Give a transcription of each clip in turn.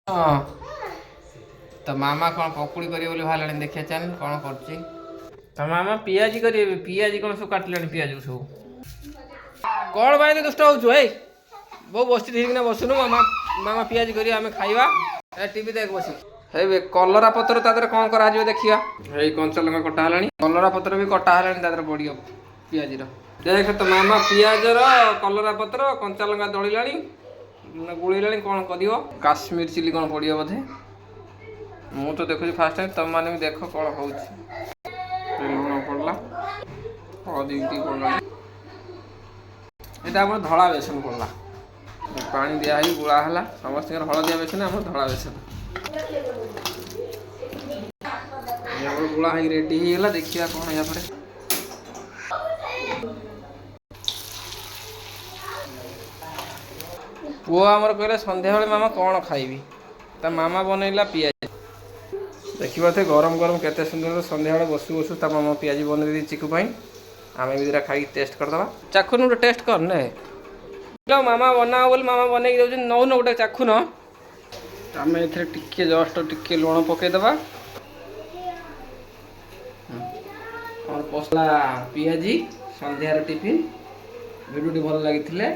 ହଁ ତ ମାମା କ'ଣ ପକୁଡ଼ି କରିବେ ବୋଲି ବାହାରିଲାଣି ଦେଖିବା ଚାଲ କ'ଣ କରୁଛି। ତ ମାମା ପିଆଜି କରିବେ। ପିଆଜି କ'ଣ ସବୁ କାଟିଲାଣି ପିଆଜ ସବୁ। କ'ଣ ପାଇଁ ଦୁଷ୍ଟ ହଉଛୁ ଏଇ ବୋଉ ବସି ଠିକିନା ବସୁନୁ। ମାମା ପିଆଜି କରିବେ ଆମେ ଖାଇବା। ଟିଭି ଦେଖ ବସି। ହେଇ କଲରା ପତ୍ର ତା ଦେହରେ କ'ଣ କରାଯିବ ଦେଖିବା। ଏଇ କଞ୍ଚା ଲଙ୍କା କଟା ହେଲାଣି। କଲରା ପତ୍ର ବି କଟା ହେଲାଣି ତା ଦେହରେ ପଡ଼ିବ ପିଆଜିର। ଦେଖ ତ ମାମା ପିଆଜର କଲରା ପତ୍ର କଞ୍ଚା ଲଙ୍କା ଦଳିଲାଣି ଗୁଳେଇଲାଣି। କ'ଣ କରିବ କାଶ୍ମୀର ଚିଲି କ'ଣ ପଡ଼ିବ ବୋଧେ। ମୁଁ ତ ଦେଖୁଛି ଫାଷ୍ଟ ଟାଇମ୍, ତମମାନେ ବି ଦେଖ କ'ଣ ହେଉଛି। ଲୁଣ ପଡ଼ିଲା, ହଳଦୀ ଟିକେ ପଡ଼ିଲାଣି। ଏଇଟା ଆମର ଧଳା ବେସନ ପଡ଼ିଲା। ପାଣି ଦିଆ ହେଇ ଗୁଳା ହେଲା। ସମସ୍ତଙ୍କର ହଳଦିଆ ବେସନ, ଆମର ଧଳା ବେସନ। ଆମର ଗୁଳା ହେଇକି ରେଡି ହେଇଗଲା। ଦେଖିବା କ'ଣ ୟା ପରେ। ପୁଅ ଆମର କହିଲା ସନ୍ଧ୍ୟାବେଳେ ମାମା କ'ଣ ଖାଇବି। ତା ମାମା ବନେଇଲା ପିଆଜି। ଦେଖିପାରୁଥିବେ ଗରମ ଗରମ କେତେ ସୁନ୍ଦର। ସନ୍ଧ୍ୟାବେଳେ ବସୁ ବସୁ ତା ମାମା ପିଆଜି ବନେଇ ଦେଇଛି ଚିକୁ ପାଇଁ। ଆମେ ବି ଦିଟା ଖାଇକି ଟେଷ୍ଟ କରିଦେବା। ଚାଖୁନ ଗୋଟେ ଟେଷ୍ଟ କର ନେ। ମାମା ବନାଅ ବୋଲି ମାମା ବନେଇକି ଦେଉଛନ୍ତି, ନଉନ ଗୋଟେ ଚାଖୁନ। ଆମେ ଏଥିରେ ଟିକେ ଜଷ୍ଟ ଟିକେ ଲୁଣ ପକେଇଦେବା। ଆମର ପସଲା ପିଆଜି ସନ୍ଧ୍ୟାର ଟିଫିନ୍। ଭିଡ଼ିଓଟି ଭଲ ଲାଗିଥିଲେ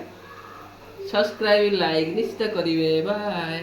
ସବସ୍କ୍ରାଇବ୍ ଲାଇକ୍ ନିଶ୍ଚିତ କରିବେ। ବାଏ।